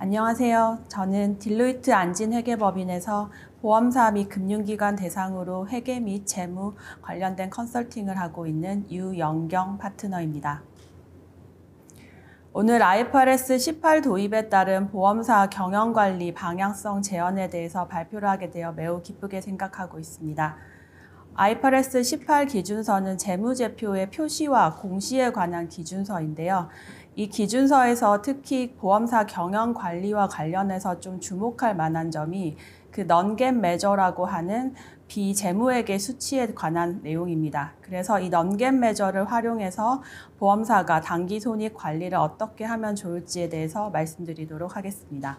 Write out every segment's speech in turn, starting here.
안녕하세요. 저는 딜로이트 안진회계법인에서 보험사 및 금융기관 대상으로 회계 및 재무 관련된 컨설팅을 하고 있는 유영경 파트너입니다. 오늘 IFRS 18 도입에 따른 보험사 경영관리 방향성 제언에 대해서 발표를 하게 되어 매우 기쁘게 생각하고 있습니다. IFRS 18 기준서는 재무제표의 표시와 공시에 관한 기준서인데요. 이 기준서에서 특히 보험사 경영관리와 관련해서 좀 주목할 만한 점이 그 non-GAAP measure라고 하는 비재무회계 수치에 관한 내용입니다. 그래서 이 non-GAAP measure를 활용해서 보험사가 당기손익 관리를 어떻게 하면 좋을지에 대해서 말씀드리도록 하겠습니다.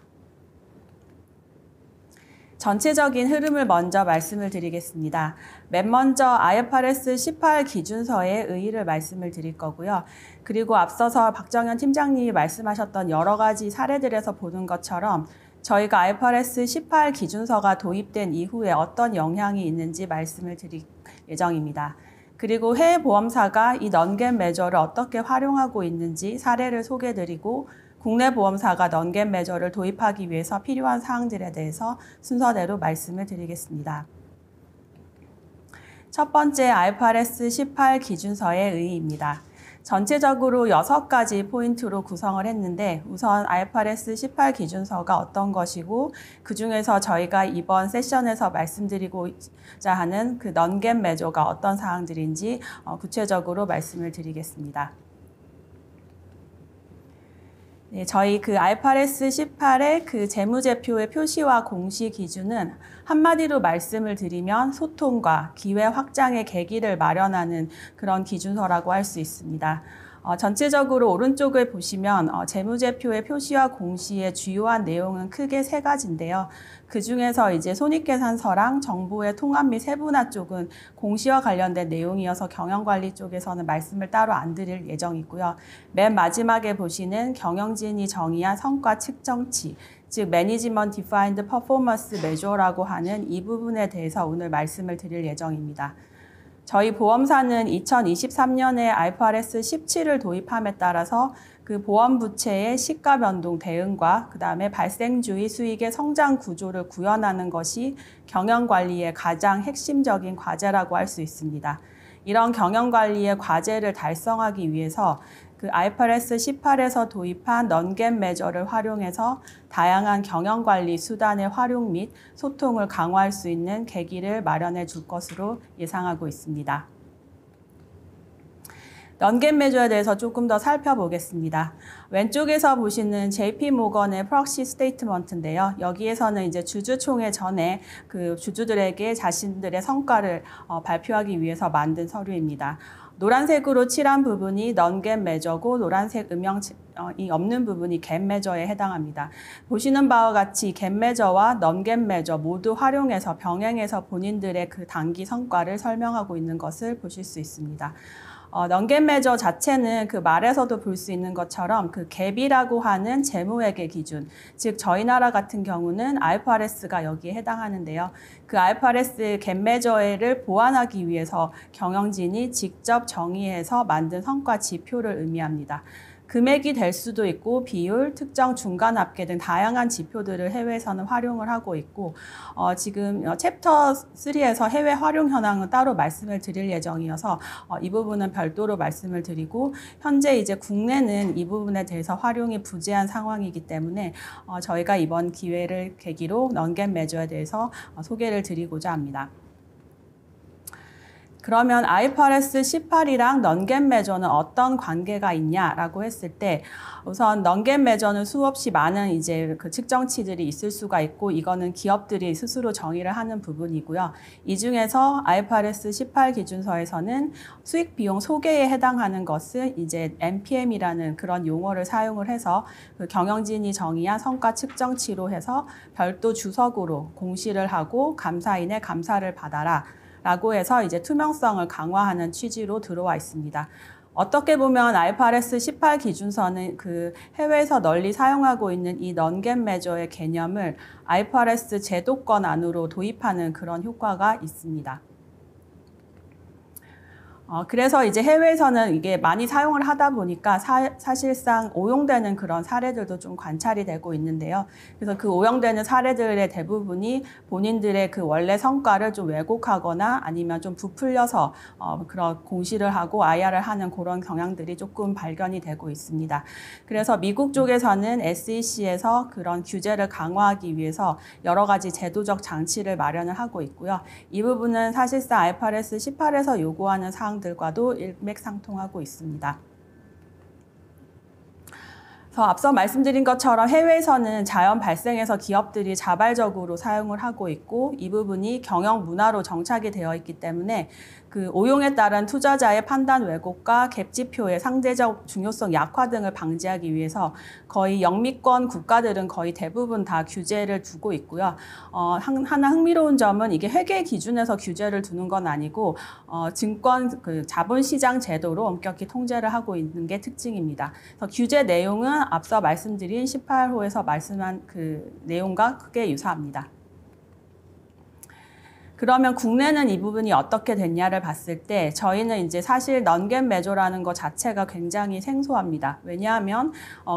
전체적인 흐름을 먼저 말씀을 드리겠습니다. 맨 먼저 IFRS 18 기준서의 의의를 말씀을 드릴 거고요. 그리고 앞서서 박정현 팀장님이 말씀하셨던 여러 가지 사례들에서 보는 것처럼 저희가 IFRS 18 기준서가 도입된 이후에 어떤 영향이 있는지 말씀을 드릴 예정입니다. 그리고 해외 보험사가 이 non-GAAP measure를 어떻게 활용하고 있는지 사례를 소개해드리고 국내 보험사가 non-GAAP measure를 도입하기 위해서 필요한 사항들에 대해서 순서대로 말씀을 드리겠습니다. 첫 번째 IFRS 18 기준서의 의의입니다. 전체적으로 6가지 포인트로 구성을 했는데 우선 IFRS 18 기준서가 어떤 것이고 그중에서 저희가 이번 세션에서 말씀드리고자 하는 그 non-GAAP measure가 어떤 사항들인지 구체적으로 말씀을 드리겠습니다. 네, 저희 그 IFRS 18의 그 재무제표의 표시와 공시 기준은 한마디로 말씀을 드리면 소통과 기회 확장의 계기를 마련하는 그런 기준서라고 할 수 있습니다. 전체적으로 오른쪽을 보시면 재무제표의 표시와 공시의 주요한 내용은 크게 3가지인데요. 그 중에서 이제 손익계산서랑 정보의 통합 및 세분화 쪽은 공시와 관련된 내용이어서 경영관리 쪽에서는 말씀을 따로 안 드릴 예정이고요. 맨 마지막에 보시는 경영진이 정의한 성과 측정치, 즉 Management Defined Performance Measure라고 하는 이 부분에 대해서 오늘 말씀을 드릴 예정입니다. 저희 보험사는 2023년에 IFRS 17을 도입함에 따라서 그 보험 부채의 시가 변동 대응과 그다음에 발생주의 수익의 성장 구조를 구현하는 것이 경영관리의 가장 핵심적인 과제라고 할 수 있습니다. 이런 경영관리의 과제를 달성하기 위해서 그 IFRS 18에서 도입한 non-GAAP measure를 활용해서 다양한 경영관리 수단의 활용 및 소통을 강화할 수 있는 계기를 마련해 줄 것으로 예상하고 있습니다. non-GAAP measure에 대해서 조금 더 살펴보겠습니다. 왼쪽에서 보시는 JP모건의 프록시 스테이트먼트인데요. 여기에서는 이제 주주총회 전에 그 주주들에게 자신들의 성과를 발표하기 위해서 만든 서류입니다. 노란색으로 칠한 부분이 non-GAAP measure고 노란색 음영이 없는 부분이 GAAP measure에 해당합니다. 보시는 바와 같이 GAAP measure와 non-GAAP measure 모두 활용해서 병행해서 본인들의 그 단기 성과를 설명하고 있는 것을 보실 수 있습니다. non-GAAP measure 자체는 그 말에서도 볼 수 있는 것처럼 그 갭이라고 하는 재무회계 기준, 즉 저희 나라 같은 경우는 IFRS가 여기에 해당하는데요. 그 IFRS GAAP measure를 보완하기 위해서 경영진이 직접 정의해서 만든 성과 지표를 의미합니다. 금액이 될 수도 있고 비율, 특정 중간합계 등 다양한 지표들을 해외에서는 활용을 하고 있고 지금 챕터 3에서 해외 활용 현황은 따로 말씀을 드릴 예정이어서 이 부분은 별도로 말씀을 드리고 현재 이제 국내는 이 부분에 대해서 활용이 부재한 상황이기 때문에 저희가 이번 기회를 계기로 non-GAAP measure에 대해서 소개를 드리고자 합니다. 그러면 IFRS 18이랑 non-GAAP measure는 어떤 관계가 있냐라고 했을 때 우선 non-GAAP measure는 수없이 많은 이제 그 측정치들이 있을 수가 있고 이거는 기업들이 스스로 정의를 하는 부분이고요. 이 중에서 IFRS 18 기준서에서는 수익 비용 소개에 해당하는 것은 이제 NPM이라는 그런 용어를 사용을 해서 그 경영진이 정의한 성과 측정치로 해서 별도 주석으로 공시를 하고 감사인의 감사를 받아라. 라고 해서 이제 투명성을 강화하는 취지로 들어와 있습니다. 어떻게 보면 IFRS 18 기준서는 그 해외에서 널리 사용하고 있는 이 non-GAAP measure의 개념을 IFRS 제도권 안으로 도입하는 그런 효과가 있습니다. 그래서 이제 해외에서는 이게 많이 사용을 하다 보니까 사실상 오용되는 그런 사례들도 좀 관찰이 되고 있는데요. 그래서 그 오용되는 사례들의 대부분이 본인들의 그 원래 성과를 좀 왜곡하거나 아니면 좀 부풀려서 그런 공시를 하고 IR을 하는 그런 경향들이 조금 발견이 되고 있습니다. 그래서 미국 쪽에서는 SEC에서 그런 규제를 강화하기 위해서 여러 가지 제도적 장치를 마련을 하고 있고요. 이 부분은 사실상 IFRS 18에서 요구하는 사항들과도 일맥상통하고 있습니다. 앞서 말씀드린 것처럼 해외에서는 자연 발생에서 기업들이 자발적으로 사용을 하고 있고 이 부분이 경영 문화로 정착이 되어 있기 때문에 그 오용에 따른 투자자의 판단 왜곡과 갭 지표의 상대적 중요성 약화 등을 방지하기 위해서 거의 영미권 국가들은 거의 대부분 다 규제를 두고 있고요. 하나 흥미로운 점은 이게 회계 기준에서 규제를 두는 건 아니고 증권 그 자본시장 제도로 엄격히 통제를 하고 있는 게 특징입니다. 그래서 규제 내용은 앞서 말씀드린 18호에서 말씀한 그 내용과 크게 유사합니다. 그러면 국내는 이 부분이 어떻게 됐냐를 봤을 때 저희는 이제 사실 넌갭 매조라는 것 자체가 굉장히 생소합니다. 왜냐하면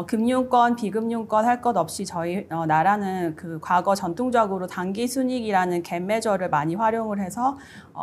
금융권, 비금융권 할 것 없이 저희 나라는 그 과거 전통적으로 단기 순이익이라는 갭 매저를 많이 활용을 해서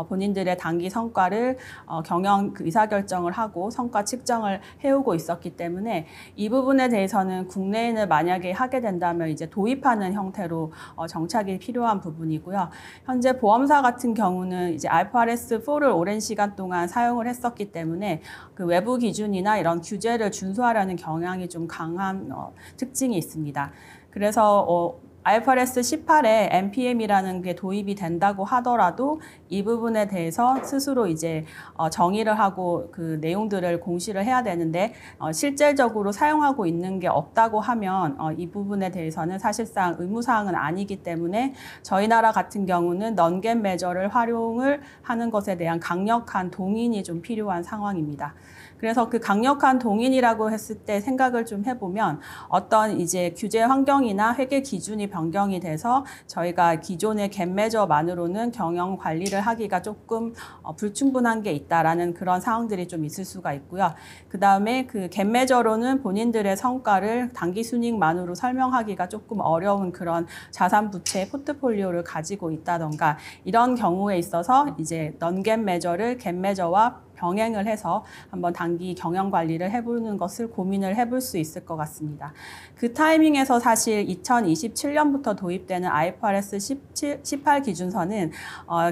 본인들의 단기 성과를 경영 의사결정을 하고 성과 측정을 해오고 있었기 때문에 이 부분에 대해서는 국내에는 만약에 하게 된다면 이제 도입하는 형태로 정착이 필요한 부분이고요. 현재 보험사 같은 경우는 이제 IFRS 4를 오랜 시간 동안 사용을 했었기 때문에 그 외부 기준이나 이런 규제를 준수하려는 경향이 좀 강한 특징이 있습니다. 그래서 IFRS 18에 NPM이라는 게 도입이 된다고 하더라도 이 부분에 대해서 스스로 이제 정의를 하고 그 내용들을 공시를 해야 되는데 실질적으로 사용하고 있는 게 없다고 하면 이 부분에 대해서는 사실상 의무사항은 아니기 때문에 저희 나라 같은 경우는 넌갭 매저를 활용을 하는 것에 대한 강력한 동의이 좀 필요한 상황입니다. 그래서 그 강력한 동의이라고 했을 때 생각을 좀 해보면 어떤 이제 규제 환경이나 회계 기준이 변경이 돼서 저희가 기존의 갭 매저만으로는 경영 관리를 하기가 조금 불충분한 게 있다라는 그런 상황들이 좀 있을 수가 있고요. 그 다음에 그 갭 매저로는 본인들의 성과를 단기 순이익만으로 설명하기가 조금 어려운 그런 자산 부채 포트폴리오를 가지고 있다던가 이런 경우에 있어서 이제 넌갭 매저를 갭 매저와 병행을 해서 한번 단기 경영 관리를 해보는 것을 고민을 해볼 수 있을 것 같습니다. 그 타이밍에서 사실 2027년부터 도입되는 IFRS 18 기준서는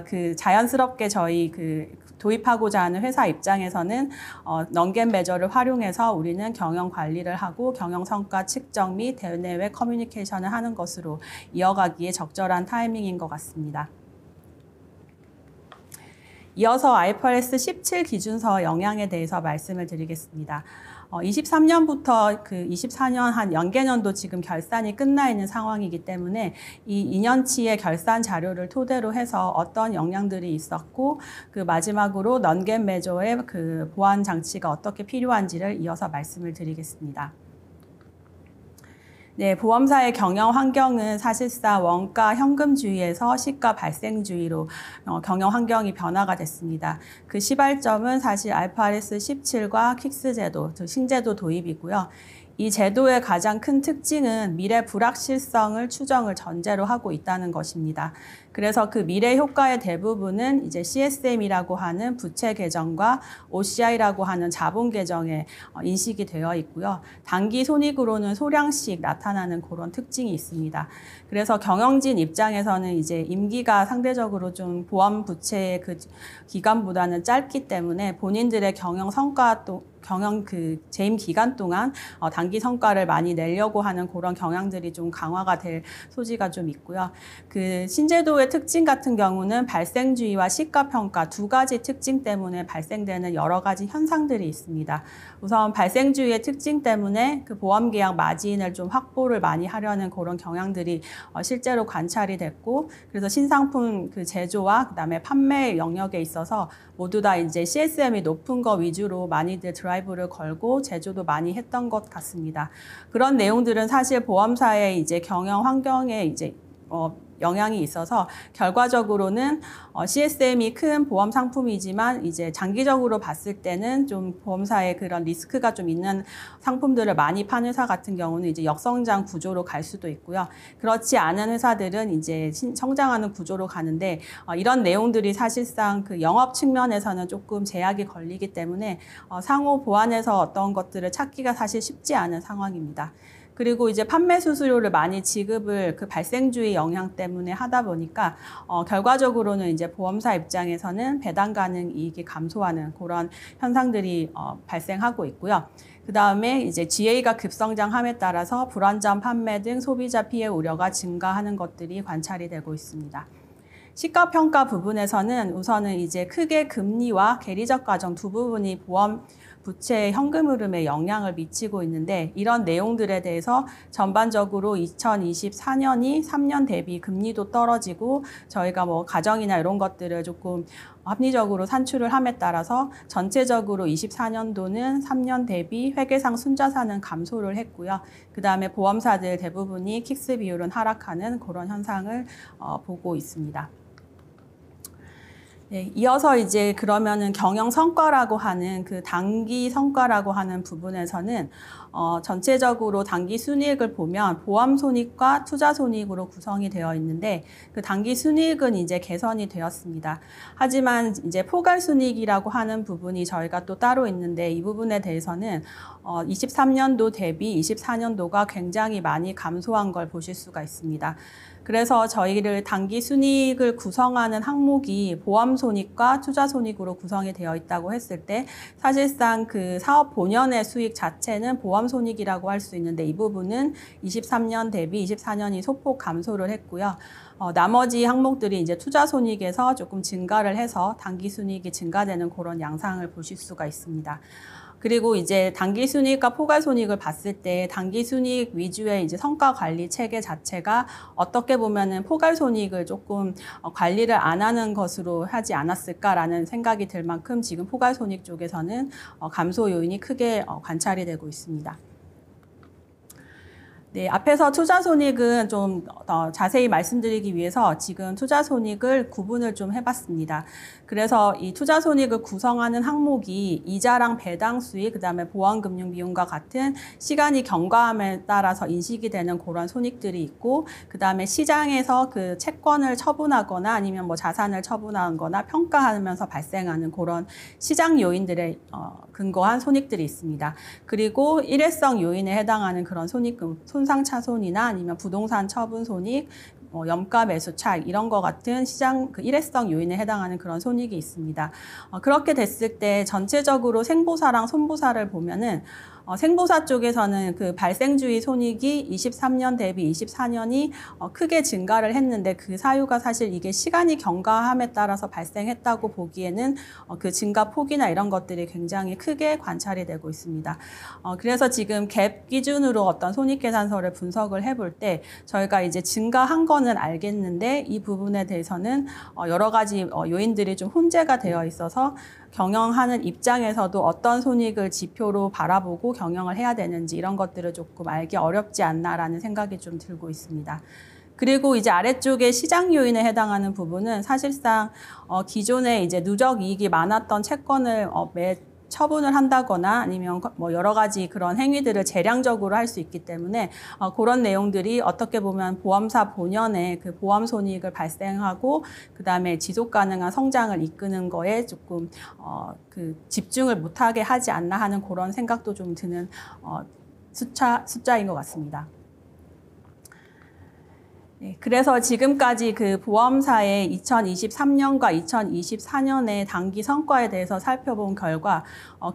그 자연스럽게 저희 그 도입하고자 하는 회사 입장에서는 넌갭 매저를 활용해서 우리는 경영 관리를 하고 경영 성과 측정 및 대내외 커뮤니케이션을 하는 것으로 이어가기에 적절한 타이밍인 것 같습니다. 이어서 IFRS 17 기준서 영향에 대해서 말씀을 드리겠습니다. 23년부터 그 24년 한 연계년도 지금 결산이 끝나 있는 상황이기 때문에 이 2년치의 결산 자료를 토대로 해서 어떤 영향들이 있었고 그 마지막으로 넌갭 매저의 그 보완 장치가 어떻게 필요한지를 이어서 말씀을 드리겠습니다. 네, 보험사의 경영 환경은 사실상 원가 현금주의에서 시가 발생주의로 경영 환경이 변화가 됐습니다. 그 시발점은 사실 IFRS 17과 킥스 제도, 즉 신제도 도입이고요. 이 제도의 가장 큰 특징은 미래 불확실성을 추정을 전제로 하고 있다는 것입니다. 그래서 그 미래 효과의 대부분은 이제 CSM이라고 하는 부채 계정과 OCI라고 하는 자본 계정에 인식이 되어 있고요. 단기 손익으로는 소량씩 나타나는 그런 특징이 있습니다. 그래서 경영진 입장에서는 이제 임기가 상대적으로 좀 보험 부채의 그 기간보다는 짧기 때문에 본인들의 경영 성과 또 경영 그 재임 기간 동안 단기 성과를 많이 내려고 하는 그런 경향들이 좀 강화가 될 소지가 좀 있고요. 그 신제도의 특징 같은 경우는 발생주의와 시가평가 두 가지 특징 때문에 발생되는 여러 가지 현상들이 있습니다. 우선 발생주의의 특징 때문에 그 보험계약 마진을 좀 확보를 많이 하려는 그런 경향들이 실제로 관찰이 됐고, 그래서 신상품 그 제조와 그다음에 판매 영역에 있어서 모두 다 이제 CSM이 높은 거 위주로 많이들 드라이브를 걸고 제조도 많이 했던 것 같습니다. 그런 내용들은 사실 보험사의 이제 경영 환경에 이제 영향이 있어서 결과적으로는 CSM이 큰 보험 상품이지만 이제 장기적으로 봤을 때는 좀 보험사의 그런 리스크가 좀 있는 상품들을 많이 판 회사 같은 경우는 이제 역성장 구조로 갈 수도 있고요. 그렇지 않은 회사들은 이제 성장하는 구조로 가는데 이런 내용들이 사실상 그 영업 측면에서는 조금 제약이 걸리기 때문에 상호 보완해서 어떤 것들을 찾기가 사실 쉽지 않은 상황입니다. 그리고 이제 판매 수수료를 많이 지급을 그 발생주의 영향 때문에 하다 보니까 결과적으로는 이제 보험사 입장에서는 배당 가능 이익이 감소하는 그런 현상들이 발생하고 있고요. 그 다음에 이제 GA가 급성장함에 따라서 불완전 판매 등 소비자 피해 우려가 증가하는 것들이 관찰이 되고 있습니다. 시가평가 부분에서는 우선은 이제 크게 금리와 계리적 과정 두 부분이 보험 부채의 현금 흐름에 영향을 미치고 있는데 이런 내용들에 대해서 전반적으로 2024년이 3년 대비 금리도 떨어지고 저희가 뭐 가정이나 이런 것들을 조금 합리적으로 산출을 함에 따라서 전체적으로 24년도는 3년 대비 회계상 순자산은 감소를 했고요. 그 다음에 보험사들 대부분이 킥스 비율은 하락하는 그런 현상을 보고 있습니다. 네, 이어서 이제 그러면은 경영 성과라고 하는 그 단기 성과라고 하는 부분에서는 전체적으로 단기 순이익을 보면 보험 손익과 투자 손익으로 구성이 되어 있는데 그 단기 순이익은 이제 개선이 되었습니다. 하지만 이제 포괄 순이익이라고 하는 부분이 저희가 또 따로 있는데 이 부분에 대해서는 23년도 대비 24년도가 굉장히 많이 감소한 걸 보실 수가 있습니다. 그래서 저희를 단기 순이익을 구성하는 항목이 보험 손익과 투자 손익으로 구성이 되어 있다고 했을 때 사실상 그 사업 본연의 수익 자체는 보험 손익이라고 할 수 있는데 이 부분은 23년 대비 24년이 소폭 감소를 했고요. 나머지 항목들이 이제 투자 손익에서 조금 증가를 해서 단기 순이익이 증가되는 그런 양상을 보실 수가 있습니다. 그리고 이제 단기 순이익과 포괄 손익을 봤을 때 단기 순이익 위주의 이제 성과 관리 체계 자체가 어떻게 보면은 포괄 손익을 조금 관리를 안 하는 것으로 하지 않았을까라는 생각이 들 만큼 지금 포괄 손익 쪽에서는 감소 요인이 크게 관찰이 되고 있습니다. 네, 앞에서 투자 손익은 좀 자세히 말씀드리기 위해서 지금 투자 손익을 구분을 좀 해봤습니다. 그래서 이 투자 손익을 구성하는 항목이 이자랑 배당 수익, 그다음에 보완금융 비용과 같은 시간이 경과함에 따라서 인식이 되는 그런 손익들이 있고, 그다음에 시장에서 그 채권을 처분하거나 아니면 뭐 자산을 처분하거나 평가하면서 발생하는 그런 시장 요인들에 근거한 손익들이 있습니다. 그리고 일회성 요인에 해당하는 그런 손익금, 손상차손이나 아니면 부동산 처분 손익, 염가 매수 차익 이런 거 같은 시장 그 일회성 요인에 해당하는 그런 손익이 있습니다. 그렇게 됐을 때 전체적으로 생보사랑 손보사를 보면은 생보사 쪽에서는 그 발생주의 손익이 23년 대비 24년이 크게 증가를 했는데 그 사유가 사실 이게 시간이 경과함에 따라서 발생했다고 보기에는 그 증가 폭이나 이런 것들이 굉장히 크게 관찰이 되고 있습니다. 그래서 지금 갭 기준으로 어떤 손익계산서를 분석을 해볼 때 저희가 이제 증가한 거는 알겠는데 이 부분에 대해서는 여러 가지 요인들이 좀 혼재가 되어 있어서 경영하는 입장에서도 어떤 손익을 지표로 바라보고 경영을 해야 되는지 이런 것들을 조금 알기 어렵지 않나라는 생각이 좀 들고 있습니다. 그리고 이제 아래쪽에 시장 요인에 해당하는 부분은 사실상 기존에 이제 누적 이익이 많았던 채권을 처분을 한다거나 아니면 뭐 여러 가지 그런 행위들을 재량적으로 할 수 있기 때문에 그런 내용들이 어떻게 보면 보험사 본연의 그 보험 손익을 발생하고 그다음에 지속 가능한 성장을 이끄는 거에 조금 그 집중을 못하게 하지 않나 하는 그런 생각도 좀 드는 숫자인 것 같습니다. 네, 그래서 지금까지 그 보험사의 2023년과 2024년의 단기 성과에 대해서 살펴본 결과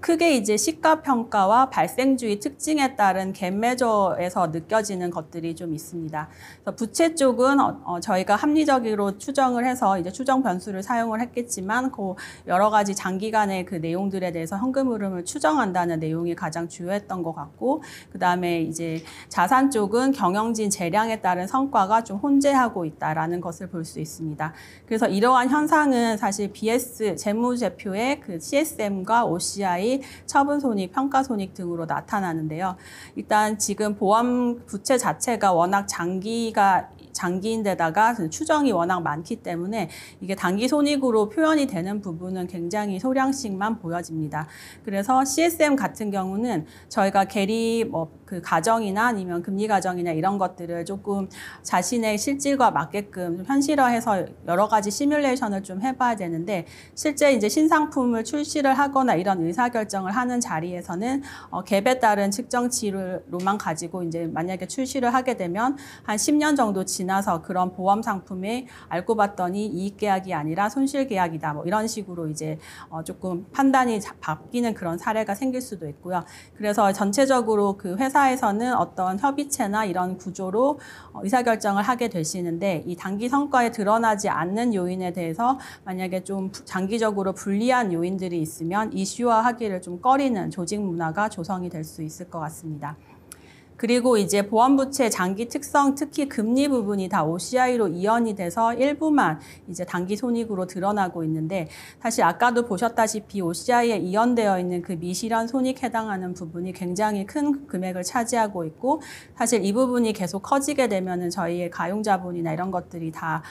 크게 이제 시가평가와 발생주의 특징에 따른 갭 매저에서 느껴지는 것들이 좀 있습니다. 그래서 부채 쪽은 저희가 합리적으로 추정을 해서 이제 추정 변수를 사용을 했겠지만 그 여러 가지 장기간의 그 내용들에 대해서 현금 흐름을 추정한다는 내용이 가장 주요했던 것 같고, 그 다음에 이제 자산 쪽은 경영진 재량에 따른 성과가 좀 혼재하고 있다라는 것을 볼 수 있습니다. 그래서 이러한 현상은 사실 BS 재무제표의 그 CSM과 OCI, 처분손익, 평가손익 등으로 나타나는데요. 일단 지금 보험 부채 자체가 워낙 장기가 장기인데다가 추정이 워낙 많기 때문에 이게 단기 손익으로 표현이 되는 부분은 굉장히 소량씩만 보여집니다. 그래서 CSM 같은 경우는 저희가 계리 그 가정이나 아니면 금리 가정이나 이런 것들을 조금 자신의 실질과 맞게끔 좀 현실화해서 여러 가지 시뮬레이션을 좀 해봐야 되는데, 실제 이제 신상품을 출시를 하거나 이런 의사결정을 하는 자리에서는 갭에 따른 측정치로만 가지고 이제 만약에 출시를 하게 되면 한 10년 정도 지나서 그런 보험 상품에 알고 봤더니 이익 계약이 아니라 손실 계약이다, 뭐 이런 식으로 이제 조금 판단이 바뀌는 그런 사례가 생길 수도 있고요. 그래서 전체적으로 그 회사에서는 어떤 협의체나 이런 구조로 의사결정을 하게 되시는데, 이 단기 성과에 드러나지 않는 요인에 대해서 만약에 좀 장기적으로 불리한 요인들이 있으면 이슈화하기를 좀 꺼리는 조직 문화가 조성이 될 수 있을 것 같습니다. 그리고 이제 보험부채 장기 특성, 특히 금리 부분이 다 OCI로 이연이 돼서 일부만 이제 단기 손익으로 드러나고 있는데, 사실 아까도 보셨다시피 OCI에 이연되어 있는 그 미실현 손익 해당하는 부분이 굉장히 큰 금액을 차지하고 있고, 사실 이 부분이 계속 커지게 되면은 저희의 가용자본이나 이런 것들이 다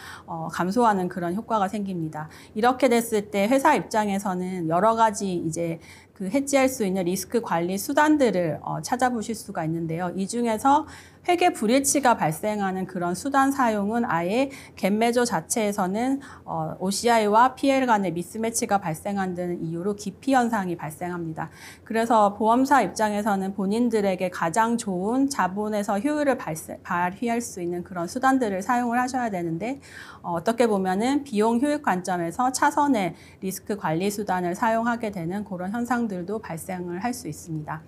감소하는 그런 효과가 생깁니다. 이렇게 됐을 때 회사 입장에서는 여러 가지 이제 그 해지할 수 있는 리스크 관리 수단들을 찾아보실 수가 있는데요. 이 중에서 회계 불일치가 발생하는 그런 수단 사용은 아예 갭 매저 자체에서는 OCI와 PL 간의 미스매치가 발생한다는 이유로 기피 현상이 발생합니다. 그래서 보험사 입장에서는 본인들에게 가장 좋은 자본에서 효율을 발휘할 수 있는 그런 수단들을 사용을 하셔야 되는데, 어떻게 보면은 비용 효율 관점에서 차선의 리스크 관리 수단을 사용하게 되는 그런 현상들도 발생을 할 수 있습니다.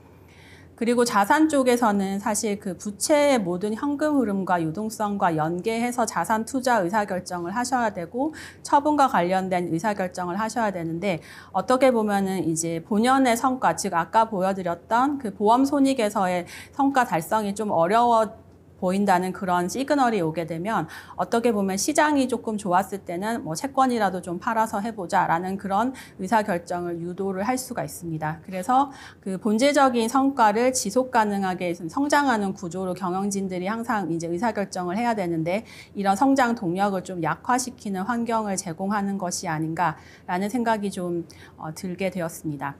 그리고 자산 쪽에서는 사실 그 부채의 모든 현금 흐름과 유동성과 연계해서 자산 투자 의사결정을 하셔야 되고, 처분과 관련된 의사결정을 하셔야 되는데, 어떻게 보면은 이제 본연의 성과, 즉 아까 보여드렸던 그 보험 손익에서의 성과 달성이 좀 어려워 보인다는 그런 시그널이 오게 되면, 어떻게 보면 시장이 조금 좋았을 때는 뭐 채권이라도 좀 팔아서 해보자라는 그런 의사결정을 유도를 할 수가 있습니다. 그래서 그 본질적인 성과를 지속 가능하게 성장하는 구조로 경영진들이 항상 이제 의사결정을 해야 되는데, 이런 성장 동력을 좀 약화시키는 환경을 제공하는 것이 아닌가라는 생각이 좀 들게 되었습니다.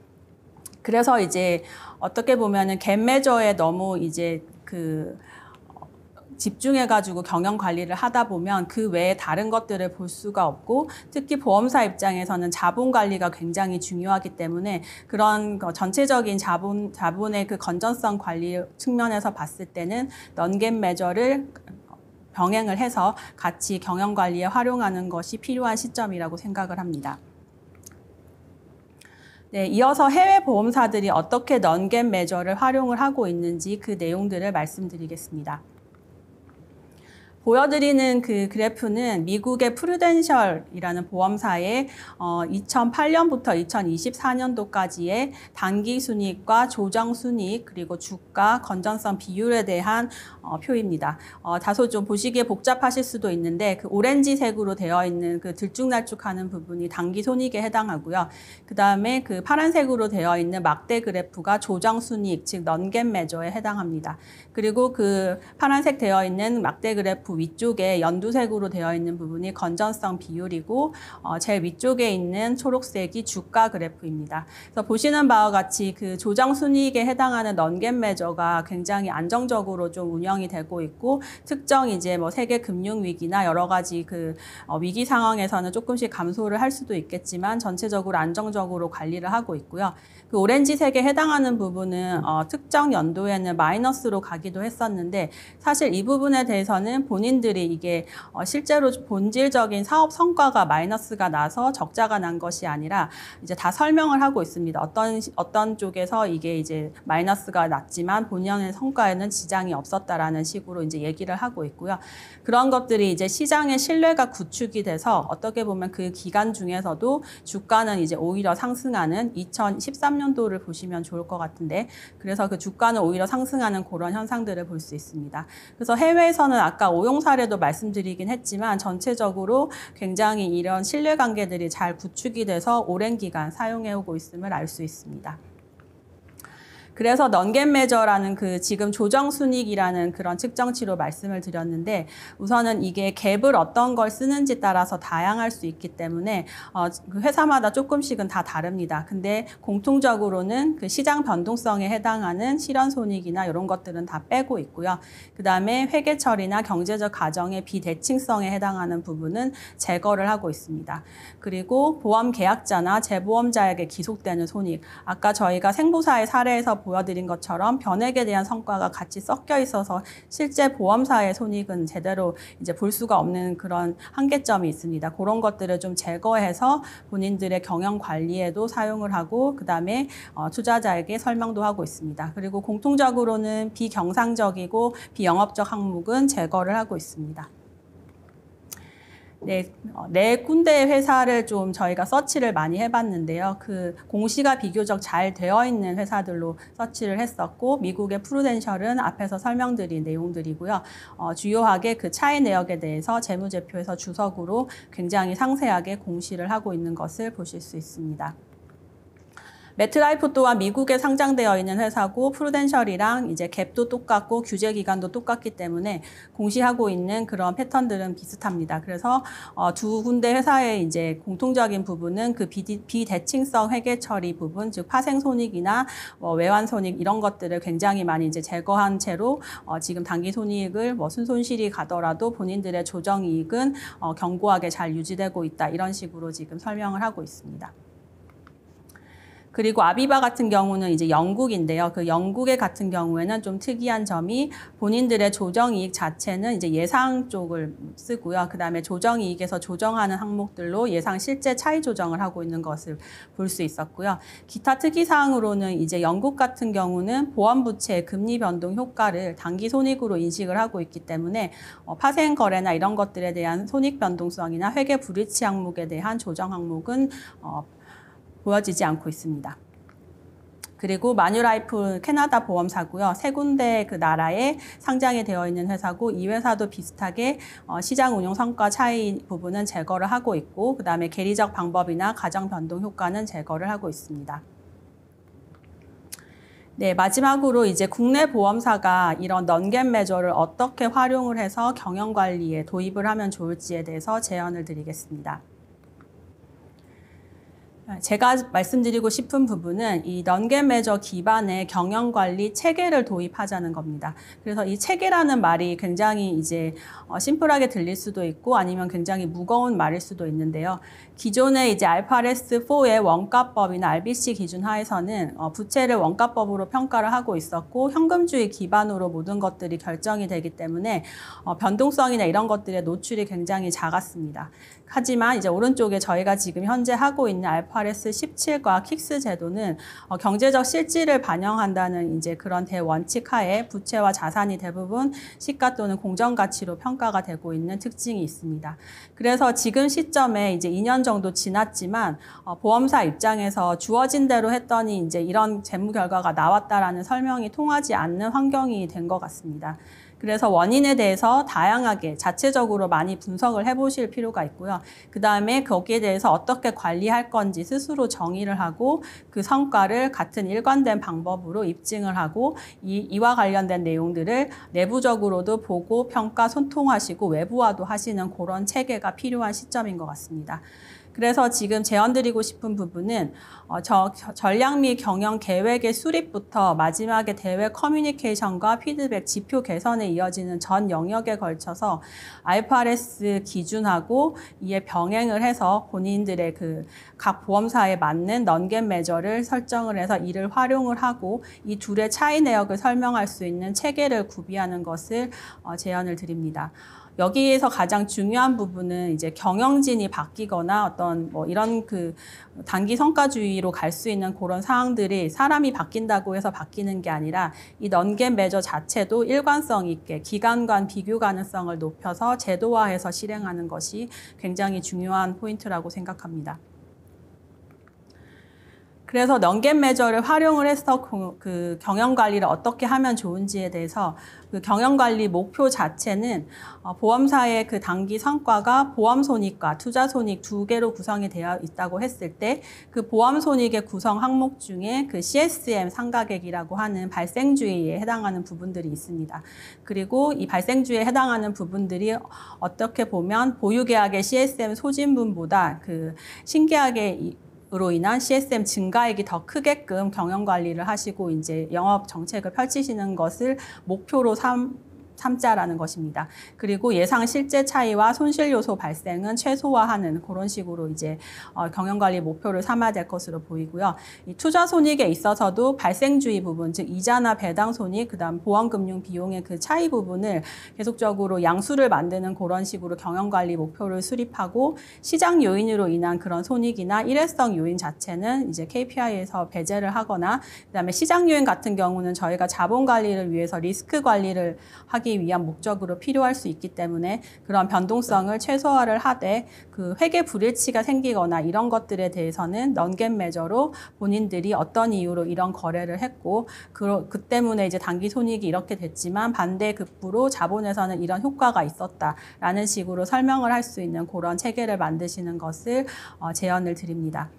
그래서 이제 어떻게 보면은 갭 매저에 너무 이제 집중해가지고 경영 관리를 하다 보면 그 외에 다른 것들을 볼 수가 없고, 특히 보험사 입장에서는 자본 관리가 굉장히 중요하기 때문에 그런 전체적인 자본의 그 건전성 관리 측면에서 봤을 때는 넌갭 매저를 병행을 해서 같이 경영 관리에 활용하는 것이 필요한 시점이라고 생각을 합니다. 네, 이어서 해외 보험사들이 어떻게 넌갭 매저를 활용을 하고 있는지 그 내용들을 말씀드리겠습니다. 보여드리는 그 그래프는 미국의 프루덴셜이라는 보험사의 2008년부터 2024년도까지의 단기 순이익과 조정 순이익, 그리고 주가 건전성 비율에 대한 표입니다. 다소 좀 보시기에 복잡하실 수도 있는데, 그 오렌지색으로 되어 있는 그 들쭉날쭉하는 부분이 단기 손익에 해당하고요. 그 다음에 그 파란색으로 되어 있는 막대 그래프가 조정 순이익, 즉 넌갭 매저에 해당합니다. 그리고 그 파란색 되어 있는 막대 그래프 위쪽에 연두색으로 되어 있는 부분이 건전성 비율이고, 제일 위쪽에 있는 초록색이 주가 그래프입니다. 그래서 보시는 바와 같이 그 조정 순이익에 해당하는 넌갭 매저가 굉장히 안정적으로 좀 운영이 되고 있고, 특정 이제 뭐 세계 금융 위기나 여러 가지 그 위기 상황에서는 조금씩 감소를 할 수도 있겠지만 전체적으로 안정적으로 관리를 하고 있고요. 그 오렌지색에 해당하는 부분은 특정 연도에는 마이너스로 가기도 했었는데, 사실 이 부분에 대해서는 본인들이 이게 실제로 본질적인 사업 성과가 마이너스가 나서 적자가 난 것이 아니라 이제 다 설명을 하고 있습니다. 어떤 쪽에서 이게 이제 마이너스가 났지만 본연의 성과에는 지장이 없었다라는 식으로 이제 얘기를 하고 있고요. 그런 것들이 이제 시장의 신뢰가 구축이 돼서 어떻게 보면 그 기간 중에서도 주가는 이제 오히려 상승하는 2013년도를 보시면 좋을 것 같은데, 그래서 그 주가는 오히려 상승하는 그런 현상들을 볼 수 있습니다. 그래서 해외에서는 아까 오용 사례도 말씀드리긴 했지만 전체적으로 굉장히 이런 신뢰관계들이 잘 구축이 돼서 오랜 기간 사용해오고 있음을 알 수 있습니다. 그래서 넌겟 메저라는 그 지금 조정 순이익이라는 그런 측정치로 말씀을 드렸는데 우선은 이게 갭을 어떤 걸 쓰는지 따라서 다양할 수 있기 때문에 그 회사마다 조금씩은 다 다릅니다. 근데 공통적으로는 그 시장 변동성에 해당하는 실현 손익이나 이런 것들은 다 빼고 있고요. 그다음에 회계 처리나 경제적 가정의 비대칭성에 해당하는 부분은 제거를 하고 있습니다. 그리고 보험 계약자나 재보험자에게 기속되는 손익, 아까 저희가 생보사의 사례에서 보여드린 것처럼 변액에 대한 성과가 같이 섞여 있어서 실제 보험사의 손익은 제대로 이제 볼 수가 없는 그런 한계점이 있습니다. 그런 것들을 좀 제거해서 본인들의 경영 관리에도 사용을 하고 그다음에 투자자에게 설명도 하고 있습니다. 그리고 공통적으로는 비경상적이고 비영업적 항목은 제거를 하고 있습니다. 네 군데 회사를 좀 저희가 서치를 많이 해봤는데요. 그 공시가 비교적 잘 되어 있는 회사들로 서치를 했었고 미국의 프루덴셜은 앞에서 설명드린 내용들이고요. 주요하게 그 차이 내역에 대해서 재무제표에서 주석으로 굉장히 상세하게 공시를 하고 있는 것을 보실 수 있습니다. 메트라이프 또한 미국에 상장되어 있는 회사고 프루덴셜이랑 이제 갭도 똑같고 규제 기간도 똑같기 때문에 공시하고 있는 그런 패턴들은 비슷합니다. 그래서 두 군데 회사의 이제 공통적인 부분은 그 비대칭성 회계 처리 부분, 즉 파생 손익이나 외환 손익 이런 것들을 굉장히 많이 이제 제거한 채로 지금 단기 손익을 순손실이 가더라도 본인들의 조정 이익은 견고하게 잘 유지되고 있다. 이런 식으로 지금 설명을 하고 있습니다. 그리고 아비바 같은 경우는 이제 영국인데요. 그 영국의 같은 경우에는 좀 특이한 점이 본인들의 조정이익 자체는 이제 예상 쪽을 쓰고요. 그 다음에 조정이익에서 조정하는 항목들로 예상 실제 차이 조정을 하고 있는 것을 볼 수 있었고요. 기타 특이사항으로는 이제 영국 같은 경우는 보험부채의 금리 변동 효과를 단기 손익으로 인식을 하고 있기 때문에 파생 거래나 이런 것들에 대한 손익 변동성이나 회계 불이치 항목에 대한 조정 항목은 보여지지 않고 있습니다. 그리고 마뉴라이프 캐나다 보험사고요. 세 군데 그 나라에 상장이 되어 있는 회사고 이 회사도 비슷하게 시장 운용 성과 차이 부분은 제거를 하고 있고 그다음에 계리적 방법이나 가정 변동 효과는 제거를 하고 있습니다. 네, 마지막으로 이제 국내 보험사가 이런 넌겟 메저를 어떻게 활용을 해서 경영 관리에 도입을 하면 좋을지에 대해서 제언을 드리겠습니다. 제가 말씀드리고 싶은 부분은 이 넌겟 메저 기반의 경영관리 체계를 도입하자는 겁니다. 그래서 이 체계라는 말이 굉장히 이제 심플하게 들릴 수도 있고 아니면 굉장히 무거운 말일 수도 있는데요. 기존의 이제 IFRS4의 원가법이나 RBC 기준 하에서는 부채를 원가법으로 평가를 하고 있었고 현금주의 기반으로 모든 것들이 결정이 되기 때문에 변동성이나 이런 것들의 노출이 굉장히 작았습니다. 하지만 이제 오른쪽에 저희가 지금 현재 하고 있는 IFRS 17과 킥스 제도는 경제적 실질을 반영한다는 이제 그런 대원칙 하에 부채와 자산이 대부분 시가 또는 공정가치로 평가가 되고 있는 특징이 있습니다. 그래서 지금 시점에 이제 2년 정도 지났지만 보험사 입장에서 주어진 대로 했더니 이제 이런 재무 결과가 나왔다라는 설명이 통하지 않는 환경이 된 것 같습니다. 그래서 원인에 대해서 다양하게 자체적으로 많이 분석을 해보실 필요가 있고요. 그 다음에 거기에 대해서 어떻게 관리할 건지 스스로 정의를 하고 그 성과를 같은 일관된 방법으로 입증을 하고 이와 관련된 내용들을 내부적으로도 보고 평가 소통하시고 외부화도 하시는 그런 체계가 필요한 시점인 것 같습니다. 그래서 지금 제언드리고 싶은 부분은 전략 및 경영 계획의 수립부터 마지막에 대외 커뮤니케이션과 피드백, 지표 개선에 이어지는 전 영역에 걸쳐서 IFRS 기준하고 이에 병행을 해서 본인들의 그 각 보험사에 맞는 넌겟 메저를 설정을 해서 이를 활용을 하고 이 둘의 차이 내역을 설명할 수 있는 체계를 구비하는 것을 제언을 드립니다. 여기에서 가장 중요한 부분은 이제 경영진이 바뀌거나 어떤 뭐 이런 그 단기 성과주의로 갈 수 있는 그런 사항들이 사람이 바뀐다고 해서 바뀌는 게 아니라 이 넌겟 메저 자체도 일관성 있게 기간 간 비교 가능성을 높여서 제도화해서 실행하는 것이 굉장히 중요한 포인트라고 생각합니다. 그래서 넌갭 매저를 활용을 해서 그 경영 관리를 어떻게 하면 좋은지에 대해서 그 경영 관리 목표 자체는 보험사의 그 단기 성과가 보험 손익과 투자 손익 두 개로 구성이 되어 있다고 했을 때 그 보험 손익의 구성 항목 중에 그 CSM 상가객이라고 하는 발생주의에 해당하는 부분들이 있습니다. 그리고 이 발생주의에 해당하는 부분들이 어떻게 보면 보유계약의 CSM 소진분보다 그 신계약의 으로 인한 CSM 증가액이 더 크게끔 경영 관리를 하시고 이제 영업 정책을 펼치시는 것을 목표로 삼자라는 것입니다. 그리고 예상 실제 차이와 손실 요소 발생은 최소화하는 그런 식으로 이제 경영 관리 목표를 삼아야 될 것으로 보이고요. 이 투자 손익에 있어서도 발생주의 부분, 즉 이자나 배당 손익, 그다음 보험금융 비용의 그 차이 부분을 계속적으로 양수를 만드는 그런 식으로 경영 관리 목표를 수립하고 시장 요인으로 인한 그런 손익이나 일회성 요인 자체는 이제 KPI에서 배제를 하거나 그다음에 시장 요인 같은 경우는 저희가 자본 관리를 위해서 리스크 관리를 하기 위한 목적으로 필요할 수 있기 때문에 그런 변동성을 최소화를 하되 그 회계 불일치가 생기거나 이런 것들에 대해서는 넌갭 매저로 본인들이 어떤 이유로 이런 거래를 했고 그 때문에 이제 단기 손익이 이렇게 됐지만 반대급부로 자본에서는 이런 효과가 있었다라는 식으로 설명을 할 수 있는 그런 체계를 만드시는 것을 제언을 드립니다.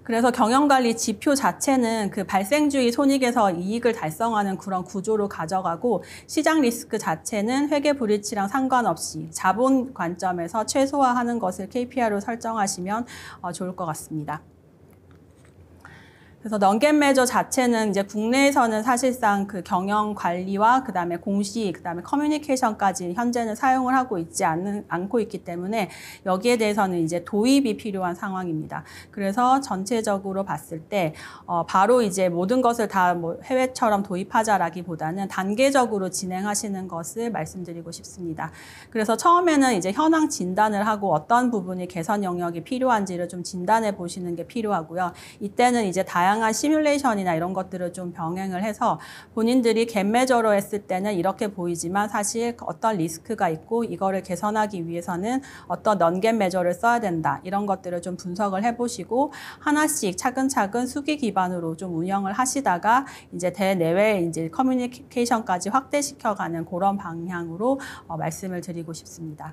그래서 경영관리 지표 자체는 그 발생주의 손익에서 이익을 달성하는 그런 구조로 가져가고 시장 리스크 자체는 회계 불일치랑 상관없이 자본 관점에서 최소화하는 것을 KPI로 설정하시면 좋을 것 같습니다. 그래서 넌갭 매저 자체는 이제 국내에서는 사실상 그 경영 관리와 그다음에 공시, 그다음에 커뮤니케이션까지 현재는 사용을 하고 있지 않고 있기 때문에 여기에 대해서는 이제 도입이 필요한 상황입니다. 그래서 전체적으로 봤을 때 바로 이제 모든 것을 다 뭐 해외처럼 도입하자라기보다는 단계적으로 진행하시는 것을 말씀드리고 싶습니다. 그래서 처음에는 이제 현황 진단을 하고 어떤 부분이 개선 영역이 필요한지를 좀 진단해 보시는 게 필요하고요. 이때는 이제 다양한 시뮬레이션이나 이런 것들을 좀 병행을 해서 본인들이 갭 매저로 했을 때는 이렇게 보이지만 사실 어떤 리스크가 있고 이거를 개선하기 위해서는 어떤 넌갭 매저를 써야 된다. 이런 것들을 좀 분석을 해보시고 하나씩 차근차근 수기 기반으로 좀 운영을 하시다가 이제 대내외 이제 커뮤니케이션까지 확대시켜가는 그런 방향으로 말씀을 드리고 싶습니다.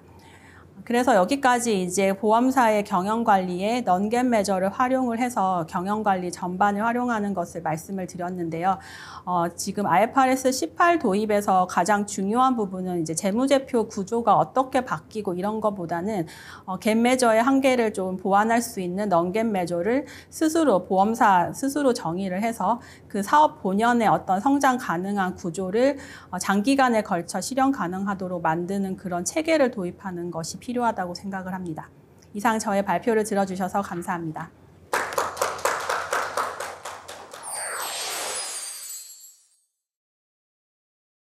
그래서 여기까지 이제 보험사의 경영관리에 넌갭 매저를 활용을 해서 경영관리 전반을 활용하는 것을 말씀을 드렸는데요. 지금 IFRS 18 도입에서 가장 중요한 부분은 이제 재무제표 구조가 어떻게 바뀌고 이런 것보다는 갭 매저의 한계를 좀 보완할 수 있는 넌갭 매저를 스스로 보험사 스스로 정의를 해서 그 사업 본연의 어떤 성장 가능한 구조를 장기간에 걸쳐 실현 가능하도록 만드는 그런 체계를 도입하는 것이 필요하다고 생각을 합니다. 이상 저의 발표를 들어주셔서 감사합니다.